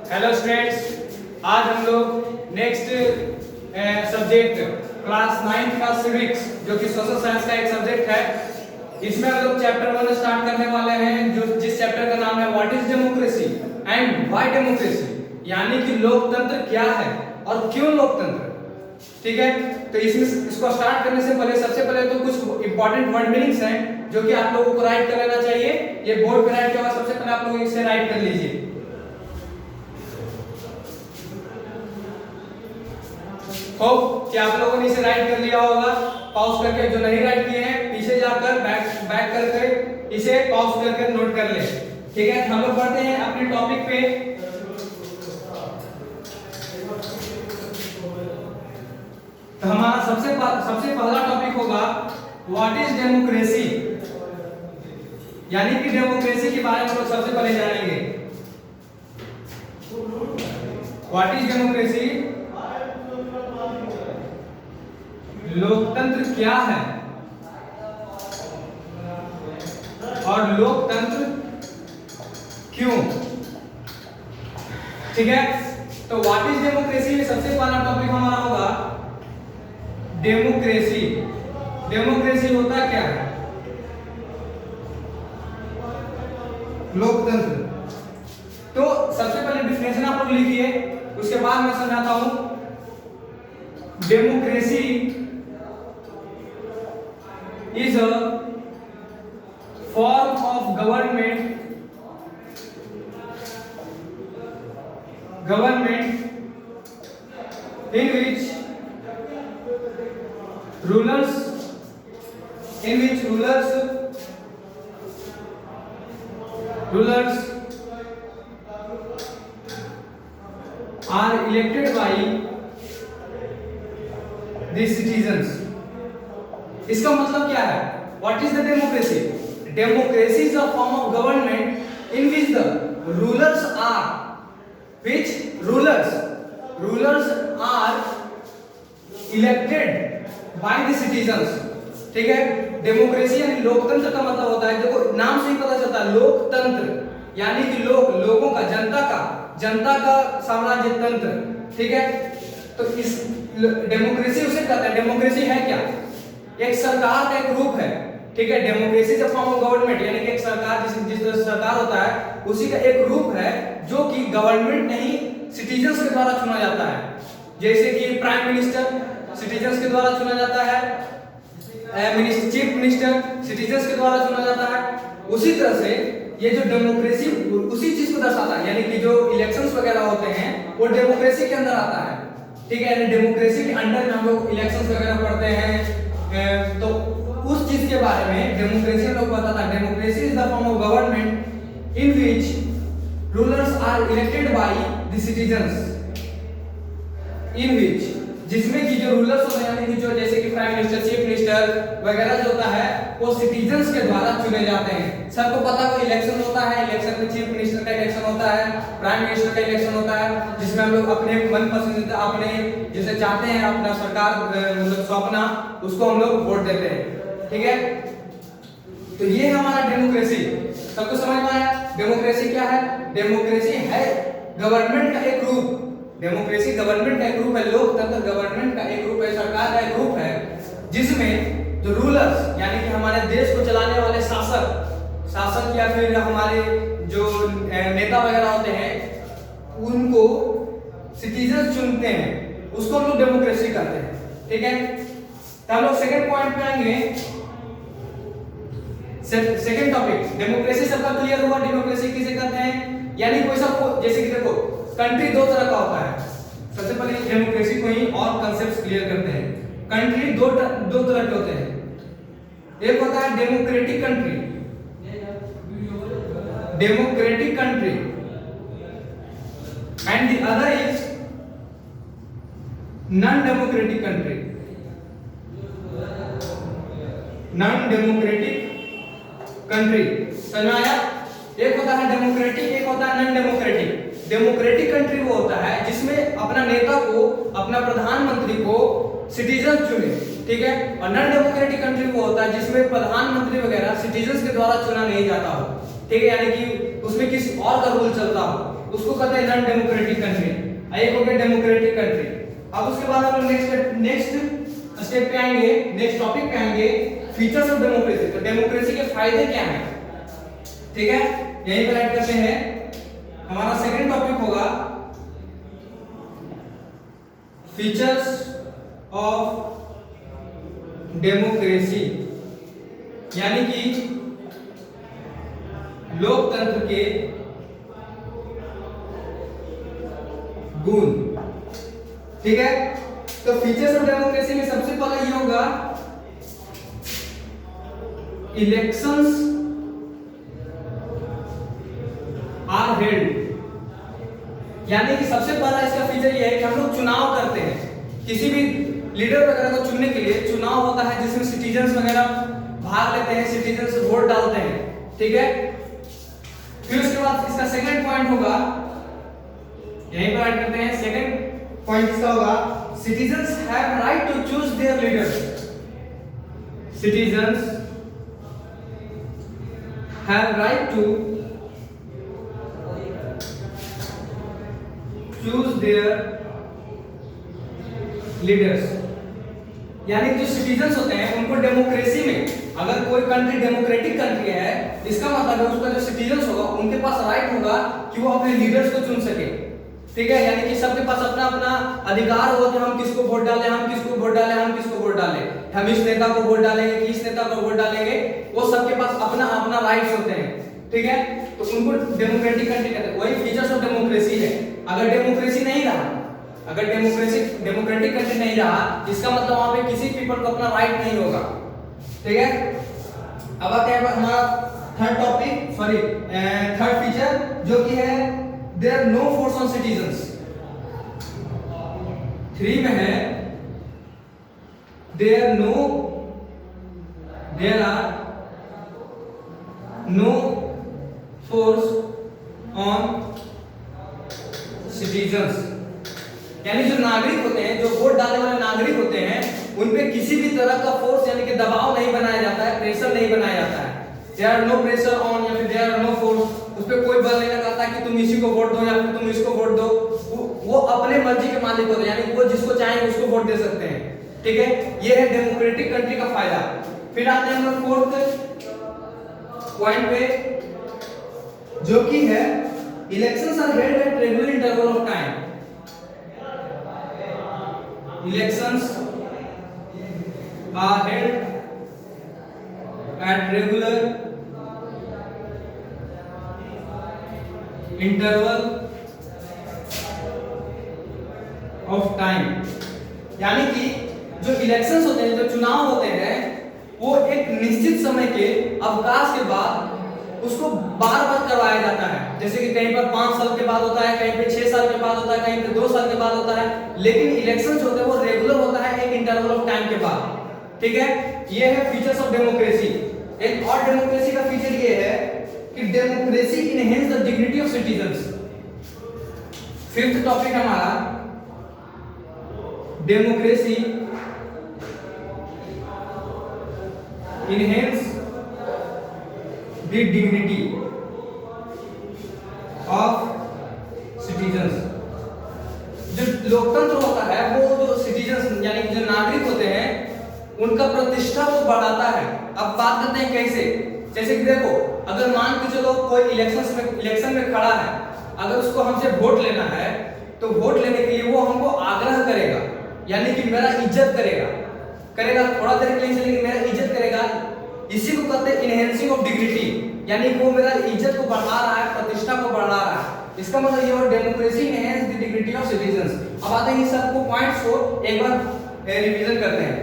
Hello students, आज हम लोग नेक्स्ट सब्जेक्ट क्लास 9 का सिविक्स जो कि सोशल साइंस का एक सब्जेक्ट है, इसमें हम लोग चैप्टर 1 स्टार्ट करने वाले हैं जो जिस चैप्टर का नाम है what is democracy and why democracy, यानी कि लोकतंत्र क्या है और क्यों लोकतंत्र। ठीक है, तो इसको स्टार्ट करने से पहले सबसे पहले तो कुछ इंपॉर्टेंट वर्ड मीनिंग्स हैं जो कि आप लोगों को राइट कर लेना चाहिए। ये बोर्ड पे राइट किया हुआ, सबसे पहले आप लोग इसे राइट कर लीजिए। होप कि आप लोगों ने इसे राइट कर लिया होगा। पॉज करके, जो नहीं राइट किए हैं पीछे जाकर बैक करके इसे पॉज करके नोट कर ले। ठीक है, हम लोग बढ़ते हैं अपने टॉपिक पे। तो हमारा सबसे पहला टॉपिक होगा व्हाट इज डेमोक्रेसी, यानी कि डेमोक्रेसी के बारे में हम लोग सबसे पहले जानेंगे। व्हाट इज डेमोक्रेसी, लोकतंत्र क्या है और लोकतंत्र क्यों। ठीक है, तो व्हाट इज डेमोक्रेसी में सबसे पहला टॉपिक हमारा होगा डेमोक्रेसी। डेमोक्रेसी होता क्या है? लोकतंत्र। तो सबसे पहले डिफिनेशन आप लोग लिखिए, उसके बाद मैं समझाता हूं। Democracy is a form of government in which rulers are elected by the citizens। इसका मतलब क्या है? What is the democracy? Democracy is a form of government in which the rulers are elected by the citizens। ठीक है, democracy यानी लोकतंत्र का मतलब होता है, देखो नाम से ही पता चलता है, लोकतंत्र यानी कि लोगों का, जनता का साम्राज्य तंत्र। ठीक है, तो इस डेमोक्रेसी उसे कहते हैं। डेमोक्रेसी है क्या? एक सरकार का एक रूप है। ठीक है, डेमोक्रेसी का फॉर्म ऑफ गवर्नमेंट यानी कि एक सरकार, जिस तरह सरकार होता है उसी का एक रूप है जो कि गवर्नमेंट नहीं सिटीजन्स के द्वारा चुना जाता है। जैसे कि प्राइम मिनिस्टर सिटीजन्स के द्वारा चुना जाता है, चीफ मिनिस्टर सिटीजन्स के द्वारा चुना जाता है। उसी तरह से ये जो डेमोक्रेसी उसी चीज को दर्शाता है, यानी कि जो इलेक्शंस वगैरह होते हैं वो डेमोक्रेसी के अंदर आता है। ठीक है, यानी डेमोक्रेसी के अंडर में हम लोग इलेक्शंस वगैरह पढ़ते हैं, तो उस चीज के बारे में डेमोक्रेसी लोग बताता है। Democracy is the form of government in which rulers are elected by the citizens, in which जिसमें कि जो रूलर्स होते हैं यानी कि जो जैसे कि प्राइम मिनिस्टर, चीफ मिनिस्टर वगैरह जो होता है वो सिटीजंस के द्वारा चुने जाते हैं। सबको पता है इलेक्शन होता है, इलेक्शन में चीफ मिनिस्टर का इलेक्शन होता है, प्राइम मिनिस्टर का इलेक्शन होता है, जिसमें हम लोग अपने मन पसंदीदा, अपने जैसे चाहते हैं अपना सरकार मतलब सौंपना, उसको हम लोग वोट देते हैं। ठीक है, तो ये हमारा डेमोक्रेसी। सबको समझ में आया? डेमोक्रेसी क्या है? डेमोक्रेसी है गवर्नमेंट का एक रूप। डेमोक्रेसी गवर्नमेंट का एक रूप है, लोकतंत्र गवर्नमेंट का एक रूप है, सरकार का एक रूप है, जिसमें जो रूलर्स यानी कि हमारे देश को चलाने वाले शासक या फिर हमारे जो नेता वगैरह होते हैं उनको सिटीजन चुनते हैं, उसको हम लोग डेमोक्रेसी कहते हैं। ठीक है, तो हम लोग सेकंड पॉइंट पे आएंगे। सेकंड टॉपिक डेमोक्रेसी सबका क्लियर हुआ। डेमोक्रेसी किसे कहते हैं? यानी कोई सब, जैसे कि देखो कंट्री दो तरह का होता है। सबसे पहले डेमोक्रेसी को ही और कांसेप्ट्स क्लियर करते हैं। कंट्री दो तरह के होते हैं। एक होता है democratic country and the other is non democratic country. समझ आया? एक होता है डेमोक्रेटिक, एक होता है नॉन डेमोक्रेटिक। डेमोक्रेटिक कंट्री वो होता है जिसमें अपना नेता को, अपना प्रधानमंत्री को सिटीजन चुने। ठीक है, और नॉन डेमोक्रेटिक कंट्री वो होता है जिसमें प्रधानमंत्री वगैरह सिटीजन्स के द्वारा चुना नहीं जाता हो। ठीक है, यानी कि उसमें किसी और का रूल चलता हो, उसको कहते हैं नॉन डेमोक्रेटिक कंट्री। एक हो गया डेमोक्रेटिक कंट्री। अब उसके बाद हम नेक्स्ट स्टेप पे आएंगे, नेक्स्ट टॉपिक पे आएंगे, फीचर्स ऑफ डेमोक्रेसी। तो डेमोक्रेसी के फायदे क्या हैं, ठीक है, यहीं पर ऐड करते हैं। हमारा सेकंड टॉपिक होगा फीचर्स ऑफ डेमोक्रेसी, यानी कि लोकतंत्र के गुण, ठीक है। तो फीचर्स ऑफ डेमोक्रेसी में सबसे पहले ये होगा इलेक्शंस आर हेल्ड, यानी कि सबसे पहला इसका फीचर ये है कि हम लोग चुनाव करते हैं, किसी भी लीडर वगैरह को चुनने के लिए चुनाव होता है जिसमें सिटीजन्स वगैरह भाग लेते हैं, सिटीजन्स वोट डालते हैं, ठीक है। फिर उसके बाद इसका सेकंड पॉइंट होगा, यहीं पर ऐड करते हैं, सेकंड पॉइंट इसका होगा citizens have right to choose their leaders. Citizens have right to choose their leaders, यानी जो सिटीजन्स होते हैं उनको डेमोक्रेसी में, अगर कोई कंट्री डेमोक्रेटिक कंट्री है, इसका मतलब है उसका जो सिटीजन्स होगा उनके पास राइट होगा कि वो अपने लीडर्स को चुन सके, ठीक है। यानी कि सबके पास अपना अपना अधिकार होगा कि हम किसको वोट डालें, हम किसको वोट डालें, हम किसको वोट डालें, हम इस नेता को वोट डालेंगे कि इस नेता को वोट डालेंगे, वो सबके पास अपना अपना राइट्स होते हैं, ठीक है। तो उनको डेमोक्रेटिक कंट्री कहते हैं, वही फीचर्स ऑफ डेमोक्रेसी है। अगर डेमोक्रेसी नहीं रहा, अगर डेमोक्रेटिक कंट्री नहीं रहा, इसका मतलब वहां पे किसी पीपल को अपना राइट नहीं होगा, ठीक है। अब आते हैं हमारा थर्ड फीचर जो कि है there are no force on citizens. 3 में है there are no force on citizens, यानी जो नागरिक होते हैं, जो वोट डालने वाले नागरिक होते हैं, उन पे किसी भी तरह का फोर्स यानी कि दबाव नहीं बनाया जाता है, प्रेशर नहीं बनाया जाता है। There are no pressure on या फिर देयर आर नो फोर्स, उस पे कोई बल नहीं लगाता कि तुम इसी को वोट दो या फिर तुम इसको वोट दो। वो अपने मर्जी के मालिक होते हैं, यानी वो जिसको चाहेंगे उसको वोट दे सकते हैं, ठीक है। ये है डेमोक्रेटिक कंट्री का फायदा। फिर आते हैं हम लोग फोर्थ पॉइंट पे, जो कि है elections are held at regular interval of time. Elections are held at regular interval of time, यानी कि जो इलेक्शंस होते हैं, जो चुनाव होते हैं, वो एक निश्चित समय के अवकाश के बाद उसको बार बार करवाया जाता है। जैसे कि कहीं पर 5 साल के बाद होता है, कहीं पे 6 साल के बाद होता है, कहीं पे 2 साल के बाद होता है, लेकिन इलेक्शंस होते हैं वो रेगुलर होता है एक इंटरवल ऑफ टाइम के बाद, ठीक है। ये है फीचर्स ऑफ डेमोक्रेसी। एक और डेमोक्रेसी का फीचर ये है कि democracy enhance the dignity of citizens. Fifth topic हमारा democracy enhance the dignity of citizens. जो लोकतंत्र होता है वो जो सिटीजंस यानी जो नागरिक होते हैं उनका प्रतिष्ठा को बढ़ाता है। अब बात करते हैं कैसे, जैसे कि देखो, अगर मान के चलो कोई इलेक्शन में खड़ा है, अगर उसको हमसे वोट लेना है तो वोट लेने के लिए वो हमको आग्रह करेगा, यानी कि मेरा इज्जत करेगा थोड़ा देर के लिए लेकिन मेरा इज्जत करेगा। इसी को कहते हैं इनहेंसिंग ऑफ डिग्निटी, यानी वो मेरा इज्जत को बढ़ा रहा है, प्रतिष्ठा को बढ़ा रहा है। इसका मतलब ये और democracy enhance the dignity of citizens. अब आते हैं सबको पॉइंट्स को एक बार रिवीजन करते हैं।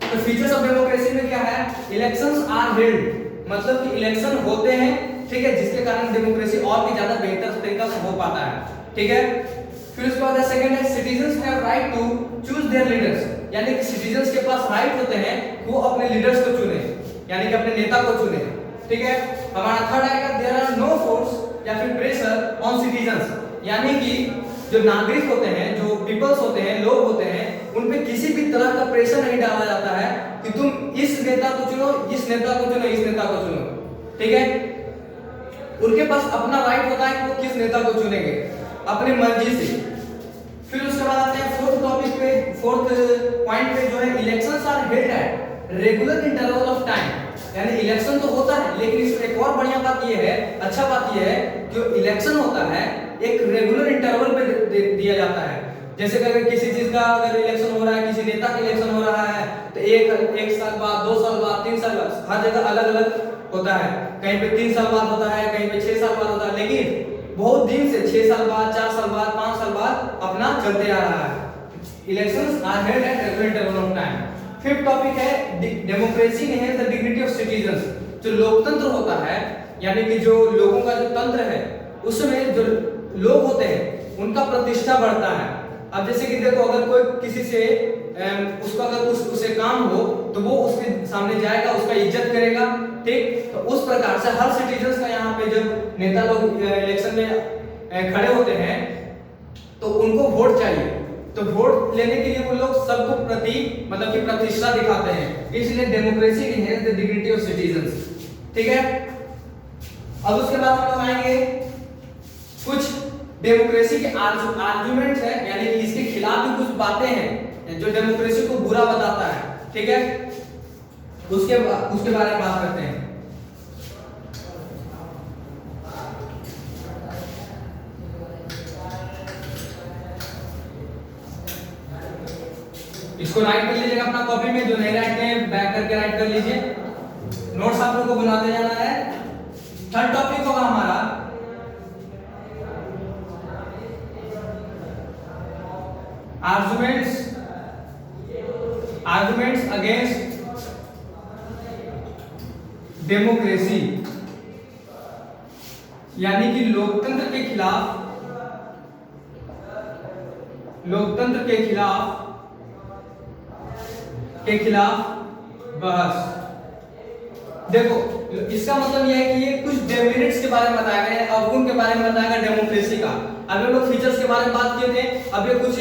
तो फीचर्स ऑफ डेमोक्रेसी में क्या है, इलेक्शंस आर हेल्ड, मतलब कि इलेक्शन होते हैं, ठीक है, जिसके कारण डेमोक्रेसी और भी ज्यादा बेहतर तरीके से हो पाता है, ठीक है। फिर उसके बाद सेकंड है citizens have right to choose their leaders, यानी कि सिटीजंस के पास राइट होते हैं कि वो अपने लीडर्स को चुने, यानी कि अपने नेता को चुने, ठीक है। हमारा थर्ड आएगा देयर आर नो फोर्स या फिर प्रेशर ऑन सिटीजंस, यानी कि जो नागरिक होते हैं, जो पीपल्स होते हैं, लोग होते हैं, उन पे किसी भी तरह का प्रेशर नहीं डाला जाता है कि तुम इस नेता को चुनो, इस नेता को चुनो, इस नेता को चुनो, ठीक है। उनके पास अपना राइट होता है कि वो किस नेता को चुनेंगे अपनी मर्जी से। फिर उसके बाद आते हैं फोर्थ टॉपिक पे, फोर्थ पॉइंट पे जो है elections are held at regular interval of time, यानी इलेक्शन तो होता है लेकिन इसमें एक और बढ़िया बात ये है, अच्छा बात ये है, जो इलेक्शन होता है एक रेगुलर इंटरवल पे दिया जाता है। जैसे कि अगर किसी चीज का अगर इलेक्शन हो रहा है, किसी नेता का इलेक्शन हो रहा है, तो एक साल बाद, 2 साल बाद, 3 साल बाद, हर जगह अलग अलग होता है। कहीं पे 3 साल बाद होता है, कहीं पे 6 साल बाद होता है, लेकिन बहुत दिन से 6 साल बाद, 4 साल बाद, 5 साल बाद अपना चलते आ रहा है। Elections are held at regular interval of time. Fifth topic है democracy enhance the dignity of citizens. जो लोकतंत्र होता है यानी कि जो लोगों का जो तंत्र है उसमें जो लोग होते हैं उनका प्रतिष्ठा बढ़ता है। अब जैसे कि देखो, अगर कोई किसी से उसका अगर उसे काम हो तो वो उसके सामने जाएगा, उसका इज्जत करेगा, ठीक। तो उस प्रकार से हर सिटीजंस का यहाँ पे जब नेता लोग इलेक्शन में खड़े होते हैं तो उनको वोट चाहिए, तो वोट लेने के लिए वो लोग सबको प्रति मतलब कि प्रतिष्ठा दिखाते हैं, इसलिए democracy enhance the dignity of citizens, ठीक है। अब उसके बाद हम लोग आएंगे कुछ डेमोक्रेसी के आर्गुमेंट्स हैं, यानी कि इसके खिलाफ भी कुछ बातें हैं जो डेमोक्रेसी को बुरा बताता है, ठीक है। उसके बारे में बात करते हैं। इसको राइट कर लीजिएगा अपना कॉपी में, जो नहीं राइट में बैक करके राइट कर लीजिए, नोट्स आप लोगों को बनाते जाना है। थर्ड टॉपिक होगा हमारा आर्गुमेंट्स अगेंस्ट डेमोक्रेसी, यानी कि लोकतंत्र के खिलाफ बहस। देखो, इसका मतलब यह है कि ये कुछ डेमेरिट्स के बारे में बताया गया है, अवगुण के बारे में बताया गया डेमोक्रेसी का। अभी हम लोग फीचर्स के बारे में बात किए थे, अब ये कुछ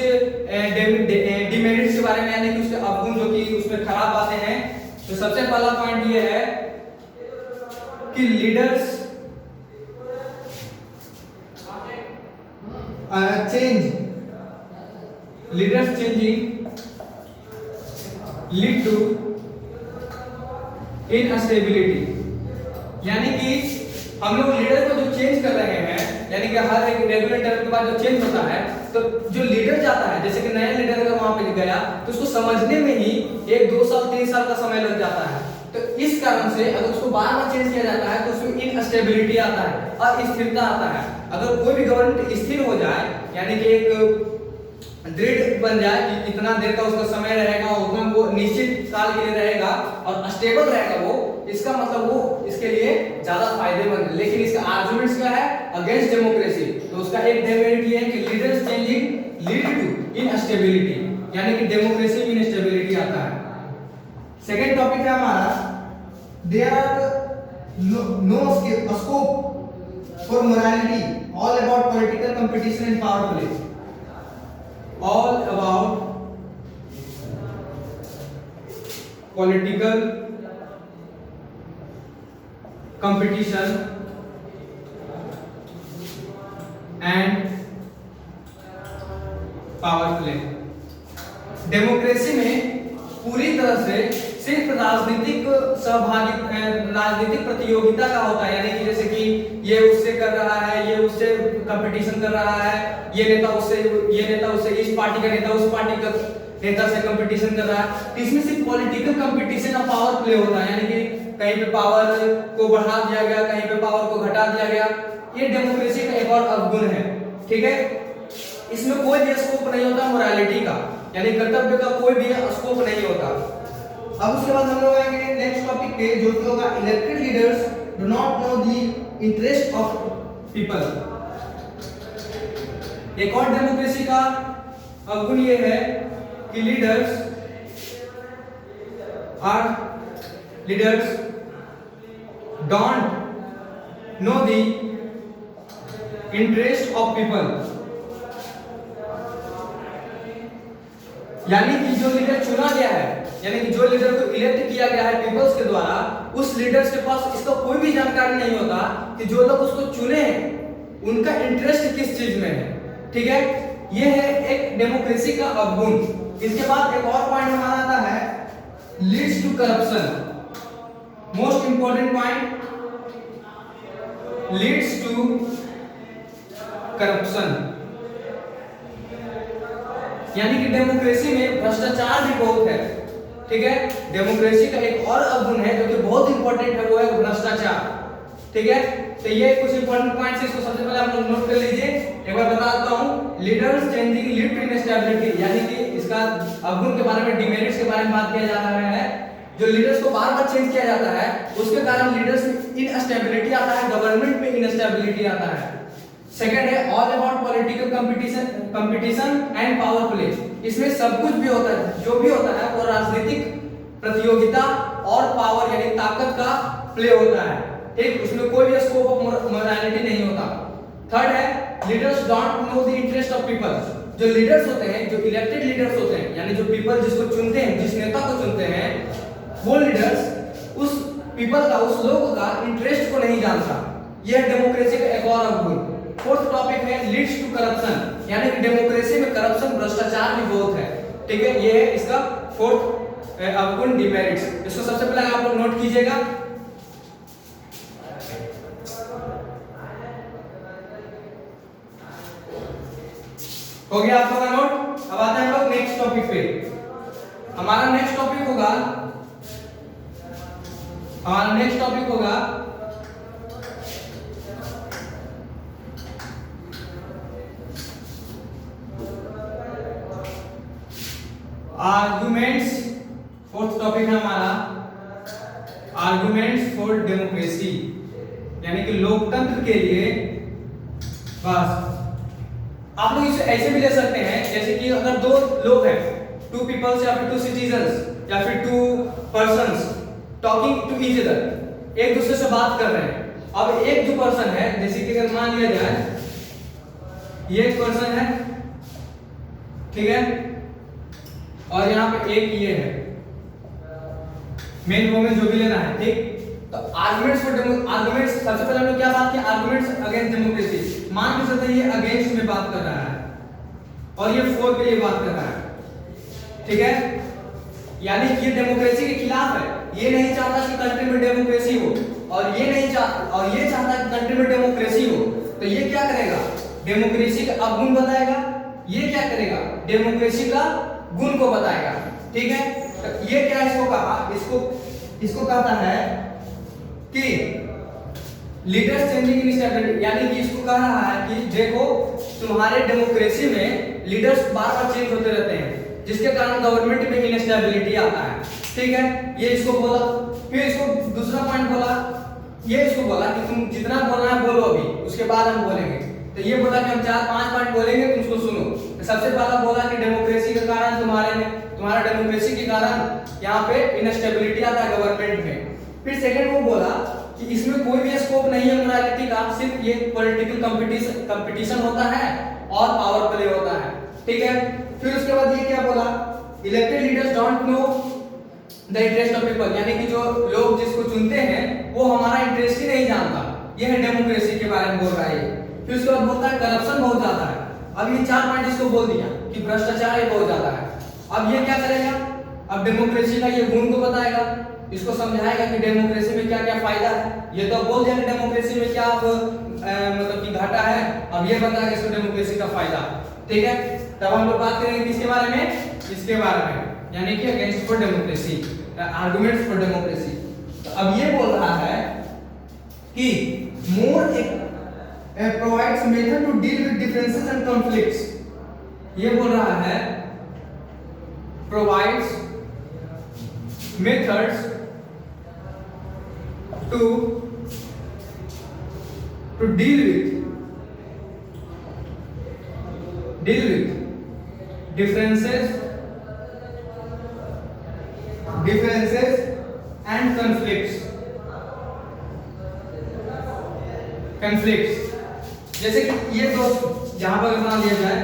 डिमेरिट्स के बारे में, यानी कि उसके अवगुण जो कि उसमें खराब बातें हैं। तो सबसे पहला पॉइंट ये है कि leaders changing lead to instability, यानी कि हम लोग लीडर को जो चेंज कर रहे हैं, यानी कि हर एक रेगुलर टर्म के बाद जो चेंज होता है, तो जो लीडर जाता है, जैसे कि नया लीडर अगर वहां पे गया तो उसको समझने में ही 1, 2 साल, 3 साल का समय लग जाता है। तो इस कारण से अगर उसको बार बार चेंज किया जाता है तो उसमें इनस्टेबिलिटी आता है, अस्थिरता आता है। अगर कोई भी गवर्नमेंट स्थिर हो जाए, यानी कि एक दृढ़ बन जाए कि इतना देर का उसका समय रहेगा, उतना वो निश्चित काल के लिए रहेगा और स्टेबल रहेगा, वो इसका मतलब वो इसके लिए ज्यादा फायदेमंद है। लेकिन इसका आर्गुमेंट्स क्या है अगेंस्ट डेमोक्रेसी, तो उसका एक डेमेरिट ये है कि leaders changing lead to instability, यानी कि डेमोक्रेसी में इनस्टेबिलिटी आता है। सेकंड टॉपिक है हमारा there are no scope for morality, all about political competition and power play, all about political competition and power play। Democracy में पूरी तरह से सिर्फ राजनीतिक प्रतियोगिता का होता है, यानी कि जैसे कि ये उससे कर रहा है, ये उससे कंपटीशन कर रहा है, ये नेता उससे इस पार्टी का नेता उस पार्टी का नेता से कंपटीशन कर रहा है। तो इसमें सिर्फ पॉलिटिकल कंपटीशन और पावर प्ले होता है, यानी कि कहीं पे पावर को बढ़ा दिया गया, कहीं पे पावर को घटा दिया गया। ये डेमोक्रेसी का एक और अवगुण है, ठीक है। इसमें कोई भी स्कोप नहीं होता मोरालिटी का, यानी कर्तव्य का कोई भी स्कोप नहीं होता। अब उसके बाद हम लोग आएंगे नेक्स्ट टॉपिक पे, जो कि होगा elected leaders do not know the interest of people. एक और डेमोक्रेसी का अवगुण ये है कि leaders don't know the interest of people, यानी कि जो लीडर चुना गया है, यानी कि जो लीडर को इलेक्ट किया गया है पीपल्स के द्वारा, उस लीडर्स के पास इसका कोई भी जानकारी नहीं होता कि जो लोग उसको चुने उनका इंटरेस्ट किस चीज में है। ठीक है, ये है एक डेमोक्रेसी का अवगुण। इसके बाद एक और पॉइंट हमारा आता है leads to corruption. Most important point, leads to corruption, यानी कि डेमोक्रेसी में भ्रष्टाचार भी बहुत है। ठीक है, डेमोक्रेसी का एक और अवगुण है जो कि बहुत इंपॉर्टेंट है, वो है भ्रष्टाचार। ठीक है, तो ये कुछ इंपॉर्टेंट पॉइंट्स है, इसको सबसे पहले आप लोग नोट कर लीजिए। एक बार बताता हूं, leaders changing lead to instability, यानी कि इसका अवगुण के बारे में, डिमेरिट्स के बारे में बात किया जा रहा है। जो लीडर्स को बार-बार चेंज किया जाता है उसके कारण लीडर्स में इनस्टेबिलिटी आता है, गवर्नमेंट में इनस्टेबिलिटी आता है। सेकंड है all about political competition and power play. इसमें सब कुछ भी होता है, जो भी होता है वो राजनीतिक प्रतियोगिता और पावर यानी ताकत का प्ले होता है। ठीक, उसमें कोई भी स्कोप ऑफ मोरालिटी नहीं होता। थर्ड है leaders don't know the interest of people. जो लीडर्स होते हैं, जो इलेक्टेड लीडर्स होते हैं, यानी जो पीपल जिसको चुनते हैं, जिस नेता को चुनते हैं, वो लीडर्स उस पीपल का, उस लोगों का इंटरेस्ट को नहीं जानता। यह डेमोक्रेसी का एक और अवगुण। फोर्थ टॉपिक है लीड्स टू करप्शन, यानी कि डेमोक्रेसी में करप्शन, भ्रष्टाचार भी बहुत है। ठीक है, ये है इसका फोर्थ अवगुण, डिमेरिट्स। इसको सबसे पहले आप लोग नोट कीजिएगा। हो गया आप लोगों का नोट। अब आते हैं हम लोग नेक्स्ट टॉपिक पे। हमारा नेक्स्ट टॉपिक होगा आर्गुमेंट्स। फोर्थ टॉपिक है हमारा आर्गुमेंट्स फॉर डेमोक्रेसी, यानी कि लोकतंत्र के लिए। बस आप लोग इसे ऐसे भी ले सकते हैं जैसे कि अगर दो लोग हैं, टू पीपल्स या फिर टू सिटीजन्स या फिर two persons talking to each other, एक दूसरे से बात कर रहे हैं। अब एक जो पर्सन है, जैसे कि अगर मान लिया जाए ये एक पर्सन है, ठीक है, और यहाँ पे एक ये है, मेन वोमेन जो भी लेना है। ठीक, तो आर्गुमेंट्स फॉर आर्गुमेंट्स, सबसे पहले हम लोग क्या बात की, आर्गुमेंट्स अगेंस्ट डेमोक्रेसी। मान के चलते ये अगेंस्ट में बात कर रहा है और ये फॉर के लिए बात कर रहा है। ठीक है, यानी कि ये डेमोक्रेसी के खिलाफ है। ये नहीं चाहता कि कंट्री में डेमोक्रेसी हो, और ये नहीं चाहता, और ये चाहता कि कंट्री में डेमोक्रेसी हो। तो ये क्या करेगा, डेमोक्रेसी का अवगुण बताएगा। ये क्या करेगा, डेमोक्रेसी का गुण को बताएगा। ठीक है, तो ये क्या इसको कहा, इसको कहता है कि लीडर्स चेंजिंग इनस्टेबिलिटी, यानी कि इसको कह रहा है कि देखो तुम्हारे डेमोक्रेसी में लीडर्स बार-बार चेंज होते रहते हैं, जिसके कारण गवर्नमेंट में इनस्टेबिलिटी आता है। ठीक है, ये इसको बोला। फिर इसको दूसरा पॉइंट बोला, ये इसको बोला कि तुम जितना बोलना है बोलो अभी, उसके बाद हम बोलेंगे। तो ये बोला कि हम 4-5 पॉइंट बोलेंगे, तुम उसको सुनो। तो सबसे पहला बोला कि डेमोक्रेसी के कारण तुम्हारा डेमोक्रेसी के कारण यहाँ पे इनस्टेबिलिटी आता है गवर्नमेंट में। फिर सेकंड वो बोला कि इसमें कोई भी स्कोप नहीं है मोरालिटी का, सिर्फ ये पॉलिटिकल कंपटीशन होता है और पावर प्ले होता है। ठीक है, फिर उसके बाद ये क्या बोला, elected leaders don't know the interest of people, यानी कि जो लोग जिसको चुनते हैं वो हमारा इंटरेस्ट ही नहीं जानता। ये है डेमोक्रेसी के बारे में बोल रहा है। फिर उसके बाद बोलता है करप्शन बहुत ज्यादा है। अब ये 4 पॉइंट इसको बोल दिया कि भ्रष्टाचार बहुत ज्यादा है। अब ये क्या करेगा, अब डेमोक्रेसी का ये गुण को बताएगा, इसको समझाएगा कि डेमोक्रेसी में क्या क्या फायदा है। ये तो बोल दिया कि डेमोक्रेसी में क्या मतलब कि घाटा है, अब ये बताएगा इसको डेमोक्रेसी का फायदा। ठीक है, तब हम लोग बात करेंगे किसके बारे में, इसके बारे में, यानी कि against for democracy, arguments for democracy. तो अब ये बोल रहा है कि more provides method to deal with differences and conflicts. ये बोल रहा है provides methods to deal with differences and conflicts। जैसे कि ये दो यहां पर मान लिया जाए,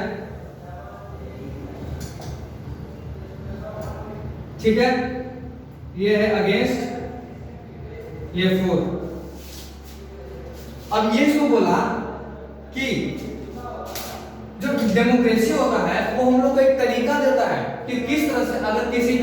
ठीक है, ये है अगेंस्ट ये 4। अब ये इसको बोला कि जो डेमोक्रेसी होता है वो हम लोग को एक तरीका देता है कि किस तरह से अगर किसी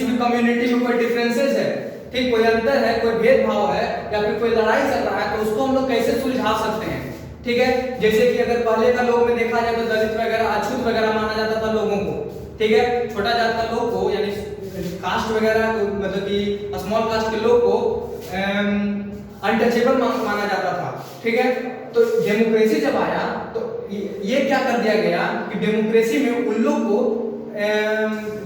भी कम्युनिटी में कोई डिफरेंसेस है, ठीक, कोई अंतर है, कोई भेदभाव है या फिर कोई लड़ाई चल रहा है, तो उसको हम लोग कैसे सुलझा सकते हैं। ठीक है, जैसे कि अगर पहले का लोग में देखा जाए तो दलित वगैरह अछूत वगैरह माना जाता था लोगों को, ठीक है, छोटा जात का लोग को यानी कास्ट वगैरह मतलब कि स्मॉल कास्ट के लोग को अनटचेबल माना जाता था। ठीक है, तो डेमोक्रेसी जब आया तो ये क्या कर दिया गया कि डेमोक्रेसी में उन लोग को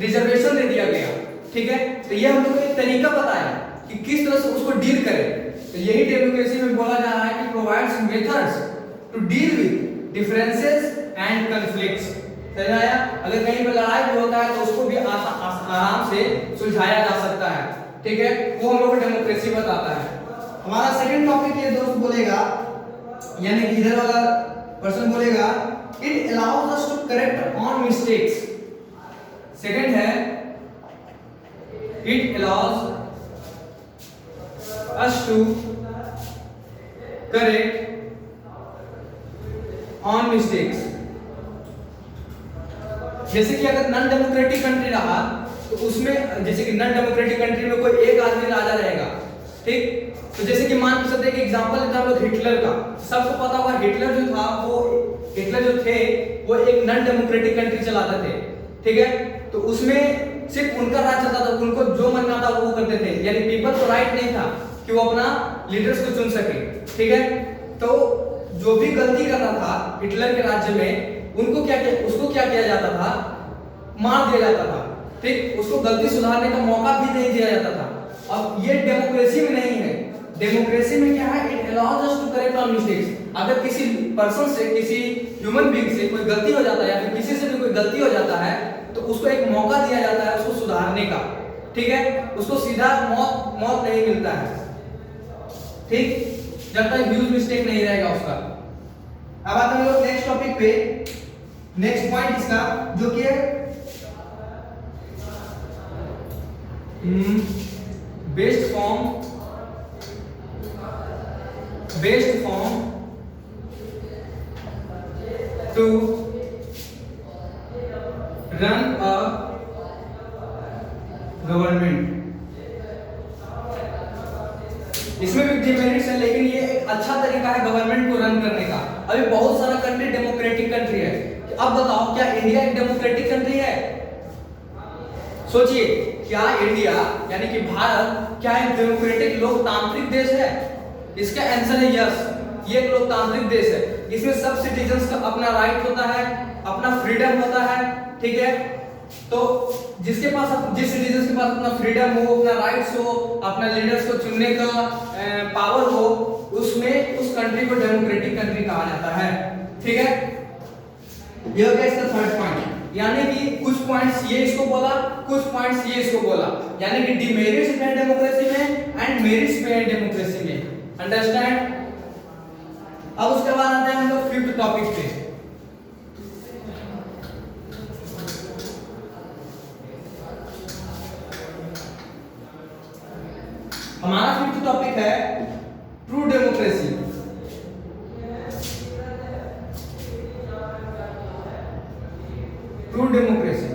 रिजर्वेशन दे दिया गया। ठीक है, तो ये हम लोग को एक तरीका बताया कि किस तरह से उसको डील करें। तो यही डेमोक्रेसी में बोला जा रहा है कि provides methods to deal with differences and conflicts. समझ आया? अगर कहीं पर लड़ाई भी होता है तो उसको भी आराम से सुलझाया जा सकता है। ठीक है, वो हम लोग को डेमोक्रेसी बताता है। हमारा सेकंड टॉपिक ये दोस्त बोलेगा, यानी कि इधर वाला पर्सन बोलेगा, it allows us to correct on mistakes. Second है it allows us to correct on mistakes. जैसे कि अगर नॉन डेमोक्रेटिक कंट्री रहा तो उसमें, जैसे कि नॉन डेमोक्रेटिक कंट्री में कोई एक आदमी राजा रहेगा, ठीक, तो जैसे कि मान सकते हैं कि एग्जांपल लेते हैं हम लोग हिटलर का। सबको पता होगा हिटलर जो था हिटलर जो थे वो एक नॉन डेमोक्रेटिक कंट्री चलाते थे। ठीक है, तो उसमें सिर्फ उनका राज चलता था, उनको जो मन आता वो करते थे, यानी पीपल को राइट नहीं था कि वो अपना लीडर्स को चुन सके। ठीक है, तो जो भी गलती करता था हिटलर के राज्य में उसको क्या किया जाता था, मार दिया जाता था। ठीक, उसको गलती सुधारने का मौका भी नहीं दिया जाता था। अब ये डेमोक्रेसी में नहीं है। डेमोक्रेसी में क्या है, it allows us to correct on mistakes. अगर किसी पर्सन से, किसी ह्यूमन बीइंग से कोई गलती हो जाता है या फिर किसी से भी कोई गलती हो जाता है तो उसको एक मौका दिया जाता है उसको सुधारने का। ठीक है, उसको सीधा मौत नहीं मिलता है, ठीक, जब तक ह्यूज मिस्टेक नहीं रहेगा उसका। अब आते हैं लोग नेक्स्ट टॉपिक पे। नेक्स्ट पॉइंट इसका जो कि है best form to run a government. इसमें भी डिमेरिट्स है, लेकिन ये एक अच्छा तरीका है गवर्नमेंट को रन करने का। अभी बहुत सारा कंट्री डेमोक्रेटिक कंट्री है। अब बताओ, क्या इंडिया एक डेमोक्रेटिक कंट्री है? सोचिए, क्या इंडिया यानी कि भारत क्या एक डेमोक्रेटिक लोकतांत्रिक देश है? इसका आंसर है यस, ये एक लोकतांत्रिक देश है। इसमें सब सिटीजन्स का अपना राइट होता है, अपना फ्रीडम होता है। ठीक है, तो जिस सिटीजन्स के पास अपना फ्रीडम हो, अपना राइट्स हो, अपना लीडर्स को चुनने का पावर हो, उसमें उस कंट्री को डेमोक्रेटिक कंट्री कहा जाता है। ठीक है, ये हो गया इसका थर्ड पॉइंट। यानी कि कुछ पॉइंट्स ये इसको बोला, कुछ पॉइंट्स ये इसको बोला, यानी कि डिमेरिट्स में डेमोक्रेसी में एंड मेरिट्स में डेमोक्रेसी में। अंडरस्टैंड? अब उसके बाद आते हैं हम लोग फिफ्थ टॉपिक पे। हमारा फिफ्थ टॉपिक है ट्रू डेमोक्रेसी। ट्रू डेमोक्रेसी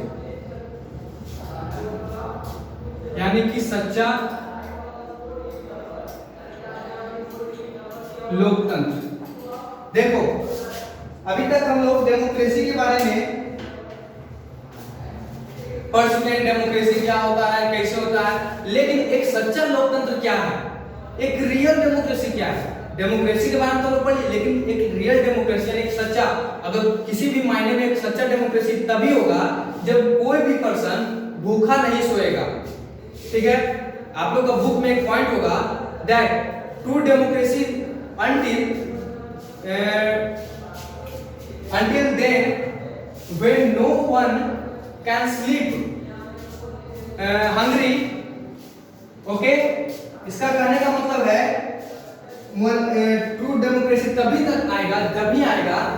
यानी कि सच्चा लोकतंत्र। देखो, अभी तक हम लोग डेमोक्रेसी के बारे में पढ़ चुके हैं, डेमोक्रेसी क्या होता है, कैसे होता है, लेकिन एक सच्चा लोकतंत्र क्या है, एक रियल डेमोक्रेसी क्या है। डेमोक्रेसी के बारे में तो लोग पढ़िए, लेकिन एक रियल डेमोक्रेसी यानी एक सच्चा, अगर किसी भी मायने में एक सच्चा डेमोक्रेसी तभी होगा जब कोई भी पर्सन भूखा नहीं सोएगा। ठीक है, आप लोग का बुक में एक पॉइंट होगा that true democracy until then when no one can sleep hungry। Okay, इसका कहने का मतलब है ट्रू डेमोक्रेसी तभी तक आएगा,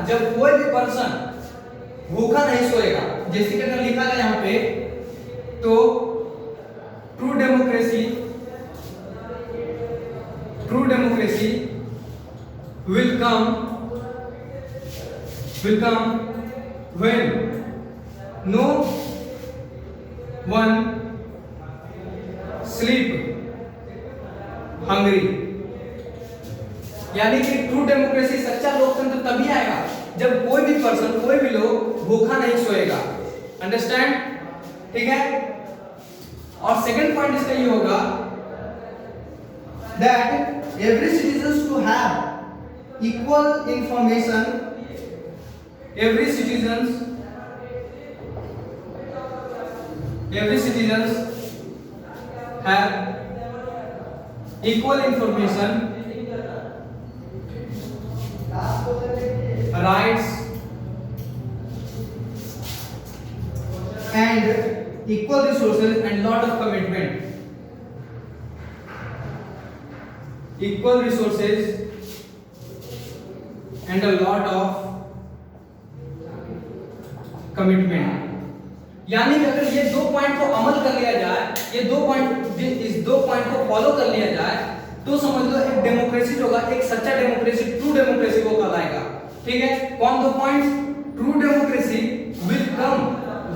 जब कोई भी पर्सन भूखा नहीं सोएगा। जैसे कि अगर लिखा है यहाँ पे, तो true democracy will come when no one sleep hungry। यानी कि ट्रू डेमोक्रेसी, सच्चा लोकतंत्र तभी आएगा जब कोई भी पर्सन, कोई भी लोग भूखा नहीं सोएगा। अंडरस्टैंड? ठीक है। और सेकंड पॉइंट इसका ये होगा that every citizens to have equal information, every citizens have equal information, rights and equal resources and lot of commitment, equal resources and a lot of commitment। यानी कि अगर ये दो पॉइंट को अमल कर लिया जाए, ये दो पॉइंट, इस दो पॉइंट को फॉलो कर लिया जाए, तो समझ लो एक डेमोक्रेसी जो होगा, एक सच्चा डेमोक्रेसी, ट्रू डेमोक्रेसी वो कहलाएगा। ठीक है। कौन दो points? True democracy will come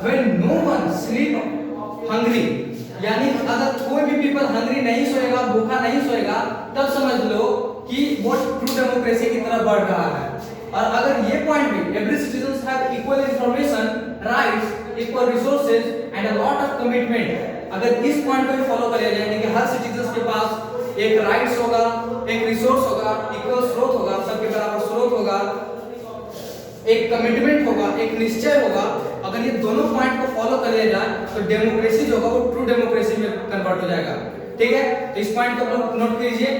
when no one sleep hungry. यानी अगर कोई भी पीपल हंग्री नहीं सोएगा, भूखा नहीं सोएगा, तब समझ लो कि वो ट्रू डेमोक्रेसी की तरफ बढ़ रहा है। और अगर ये पॉइंट भी, every citizens have equal information, rights, equal resources and a lot of commitment, अगर इस पॉइंट को भी फॉलो कर लिया जाए, यानी कि हर सिटीजंस के पास एक राइट्स होगा, एक रिसोर्स होगा, इक्वल स्रोत होगा, सबके बराबर स्रोत होगा, एक कमिटमेंट होगा, एक निश्चय होगा, अगर ये दोनों पॉइंट को फॉलो कर लिया जाए तो डेमोक्रेसी जो होगा वो ट्रू डेमोक्रेसी में कन्वर्ट हो जाएगा। ठीक है। तो इस पॉइंट को आप नोट कीजिए।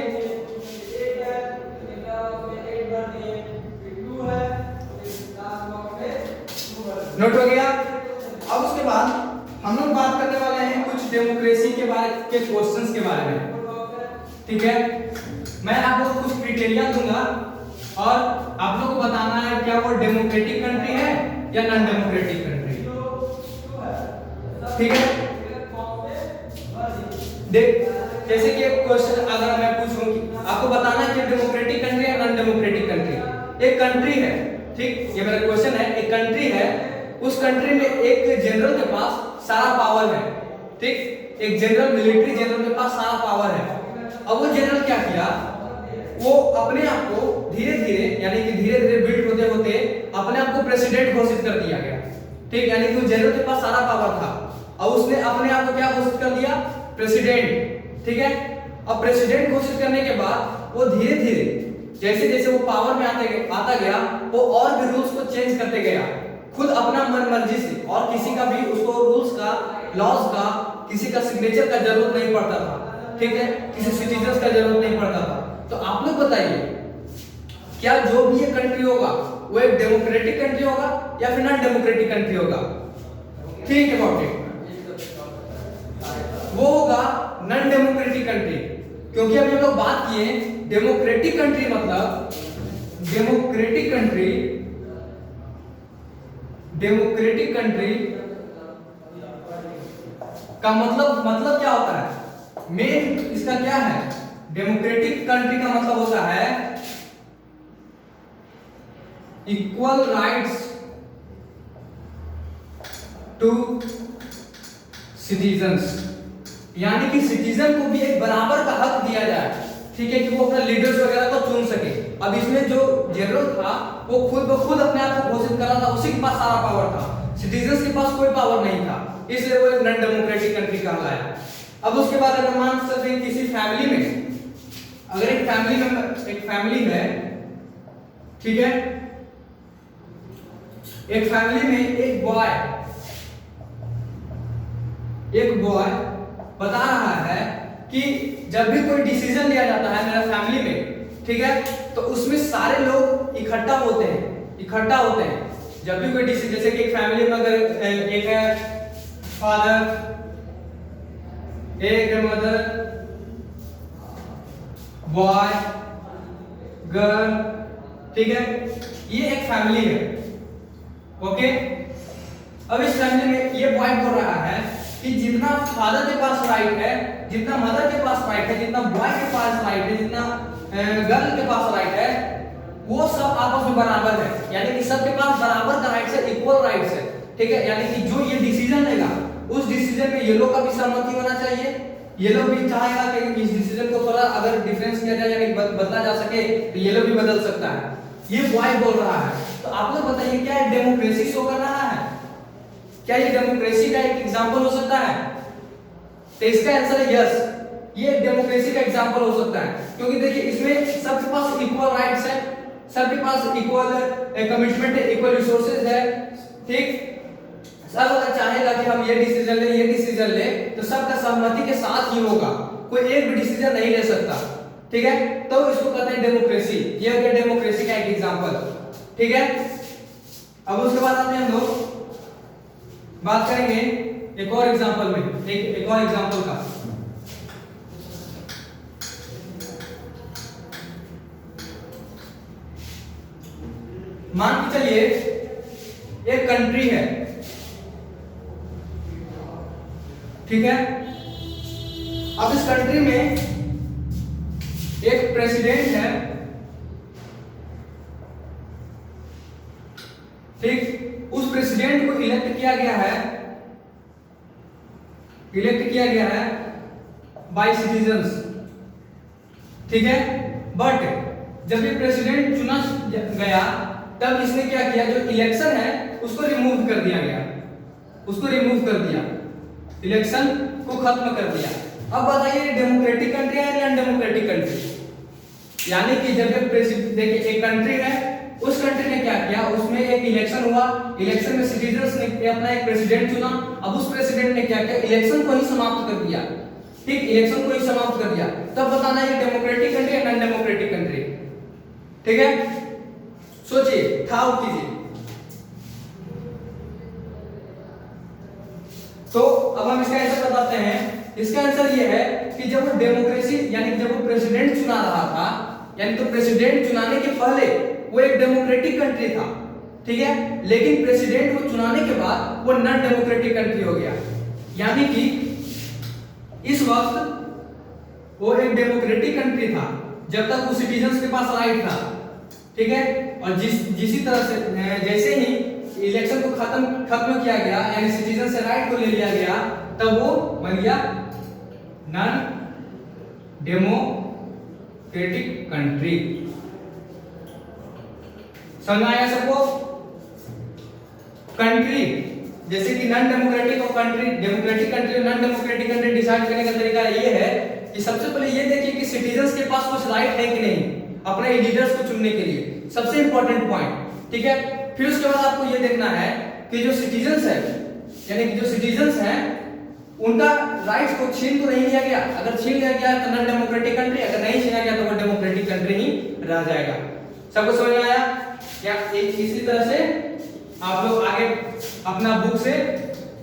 नोट हो गया। अब उसके बाद हम लोग बात करने वाले हैं कुछ डेमोक्रेसी के बारे के क्वेश्चंस के बारे में। ठीक है। मैं आप लोगों को कुछ क्राइटेरिया दूंगा और आप लोगों को बताना है क्या वो डेमोक्रेटिक कंट्री है या नॉन डेमोक्रेटिक कंट्री। ठीक है। देख, जैसे कि एक क्वेश्चन अगर मैं पूछूं कि आपको बताना है कि डेमोक्रेटिक कंट्री या नॉन डेमोक्रेटिक कंट्री। एक कंट्री है, ठीक, ये मेरा क्वेश्चन है। एक कंट्री है, उस कंट्री में एक जनरल के पास सारा पावर है। ठीक, एक जनरल, मिलिट्री जनरल के पास सारा पावर है। अब वो जनरल क्या किया, वो अपने आप को धीरे धीरे, यानी कि धीरे धीरे बिल्ड होते होते अपने आप को प्रेसिडेंट घोषित कर दिया गया। ठीक, यानी कि जनरल के पास सारा पावर था और उसने अपने आप को क्या घोषित कर दिया, प्रेसिडेंट। ठीक है। अब प्रेसिडेंट घोषित करने के बाद वो धीरे धीरे जैसे जैसे वो पावर में आता गया, वो और भी रूल्स को चेंज करते गया, खुद अपना मन मर्जी से, और किसी का भी उसको रूल्स का, लॉज का, किसी का सिग्नेचर का जरूरत नहीं पड़ता था। ठीक है, किसी सिटीजन का जरूरत नहीं पड़ता था। तो आप लोग बताइए, क्या जो भी ये कंट्री होगा वो एक डेमोक्रेटिक कंट्री होगा या फिर नॉन डेमोक्रेटिक कंट्री होगा? ठीक है अबाउट इट, वो होगा नॉन डेमोक्रेटिक कंट्री। क्योंकि अभी हम लोग बात किए डेमोक्रेटिक कंट्री मतलब, डेमोक्रेटिक कंट्री का मतलब क्या होता है? मेन इसका क्या है? डेमोक्रेटिक कंट्री का मतलब होता है इक्वल राइट्स टू सिटीजन्स, यानी कि सिटीजन को भी एक बराबर का हक दिया जाए। ठीक है, कि वो अपना लीडर्स वगैरह को चुन सके। अब इसमें जो जनरल था वो खुद ब खुद अपने आप को घोषित कर रहा था, उसी के पास सारा पावर था, सिटीजन्स के पास कोई पावर नहीं था, इसलिए वो एक नॉन डेमोक्रेटिक कंट्री कहलाया। अब उसके बाद अगर मान सकते हैं किसी फैमिली में, अगर एक फैमिली है, ठीक है, एक फैमिली में एक बॉय बता रहा है कि जब भी कोई डिसीजन लिया जाता है मेरा फैमिली में, ठीक है, तो उसमें सारे लोग इकट्ठा होते हैं। जब भी कोई डिसीजन, जैसे कि एक फैमिली में अगर एक है फादर, एक है मदर, बॉय, गर्ल, ठीक है, ये एक फैमिली है। ओके, अब इस फैमिली में ये बॉय बोल रहा है कि जितना फादर के पास राइट है, जितना मदर के पास राइट है, जितना बॉय के पास राइट है, जितना गर्ल के पास राइट है, वो सब आपस में बराबर है, यानी कि सबके पास बराबर का राइट्स है, इक्वल राइट्स है, ठीक है। यानी कि जो ये डिसीजन लेगा उस डिसीजन में येलो का भी सहमति होना चाहिए, येलो भी चाहेगा कि इस डिसीजन को थोड़ा अगर डिफरेंस किया जाए यानी बदला जा सके तो येलो भी बदल सकता है। ये बॉय बोल रहा है। तो आप लोग बताइए क्या ये डेमोक्रेसी शो कर रहा है? क्या ये डेमोक्रेसी का एक एग्जांपल हो सकता है? तो इसका आंसर है यस, ये डेमोक्रेसी का एग्जांपल हो सकता है, क्योंकि देखिए इसमें सबके पास इक्वल राइट्स है, सबके पास इक्वल कमिटमेंट है, इक्वल रिसोर्सेज है, ठीक। सब अगर चाहेगा कि हम ये डिसीजन ले ये डिसीजन ले तो सबका सहमति के साथ ही होगा, कोई एक भी डिसीजन नहीं ले सकता, ठीक है। तो इसको कहते हैं डेमोक्रेसी। ये हो गया डेमोक्रेसी का एक एग्जांपल, ठीक है। अब उसके बाद आते हैं हम लोग बात करेंगे एक और एग्जांपल में, एक और एग्जांपल का। मान के चलिए एक कंट्री है, ठीक है। अब इस कंट्री में एक प्रेसिडेंट है, ठीक। उस प्रेसिडेंट को इलेक्ट किया गया है बाय सिटीजन्स, ठीक है। बट जब ये प्रेसिडेंट चुना गया तब इसने क्या किया, जो इलेक्शन है उसको रिमूव कर दिया गया, इलेक्शन को खत्म कर दिया। अब बताइए डेमोक्रेटिक कंट्री है या अनडेमोक्रेटिक कंट्री? यानी कि जब देखिए एक कंट्री है, उस कंट्री ने क्या किया, उसमें एक इलेक्शन हुआ, इलेक्शन में सिटीजन्स ने अपना एक प्रेसिडेंट चुना। अब उस प्रेसिडेंट ने क्या किया, इलेक्शन को ही समाप्त कर दिया, ठीक, इलेक्शन को ही समाप्त कर दिया। तब बताना ये डेमोक्रेटिक कंट्री है नॉन डेमोक्रेटिक कंट्री, ठीक है। सोचिए, थाउट कीजिए। तो अब हम इसका आंसर बताते हैं। इसका आंसर ये है कि जब वो डेमोक्रेसी यानी जब वो प्रेसिडेंट चुना रहा था, यानी तो प्रेसिडेंट चुनाने के पहले वो एक डेमोक्रेटिक कंट्री था, ठीक है। लेकिन प्रेसिडेंट को चुनाने के बाद वो नॉन डेमोक्रेटिक कंट्री हो गया, यानी कि इस वक्त वो एक डेमोक्रेटिक कंट्री था जब तक वो सिटीजन्स के पास राइट था, ठीक है। और जिसी तरह से जैसे ही इलेक्शन को खत्म किया गया यानी सिटीजन से राइट को ले लिया गया, तब वो बन गया नॉन डेमोक्रेटिक कंट्री। समझ आया सबको? कंट्री जैसे कि नॉन डेमोक्रेटिक और कंट्री, डेमोक्रेटिक कंट्री और नॉन डेमोक्रेटिक कंट्री डिसाइड करने का तरीका ये है कि सबसे पहले ये देखिए कि सिटीजन्स के पास कुछ राइट है कि नहीं अपने लीडर्स को चुनने के लिए, सबसे इंपॉर्टेंट पॉइंट, ठीक है। फिर उसके बाद आपको ये देखना है कि जो सिटीजन्स है यानी कि जो सिटीजन्स हैं उनका राइट्स को छीन तो नहीं लिया गया। अगर छीन लिया गया तो नॉन डेमोक्रेटिक कंट्री, अगर नहीं छीना गया तो वो डेमोक्रेटिक कंट्री ही रह जाएगा। सबको समझ में आया? या इसी तरह से आप लोग आगे अपना बुक से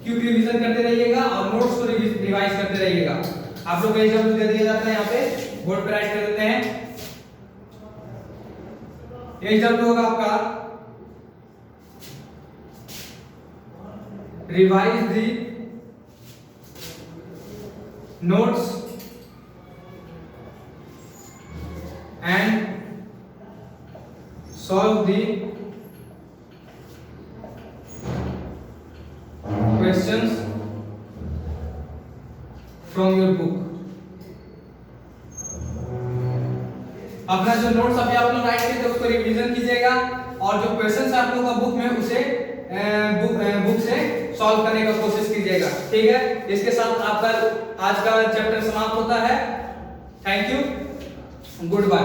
क्यूब रिवीजन करते रहिएगा और नोट्स को रिवाइज करते रहिएगा। आप लोग एग्जाम्पल दे दिया जाता है, यहाँ पे बोर्ड पे राइट कर देते हैं। एग्जाम्पल होगा आपका revise the notes and solve the questions from your book। अपना जो नोट्स अभी आप लोग राइट किए थे उसको रिवीजन कीजिएगा और जो क्वेश्चंस है आप लोग का बुक में उसे बुक से सॉल्व करने का कोशिश कीजिएगा, ठीक है। इसके साथ आपका आज का चैप्टर समाप्त होता है। Thank you, good bye.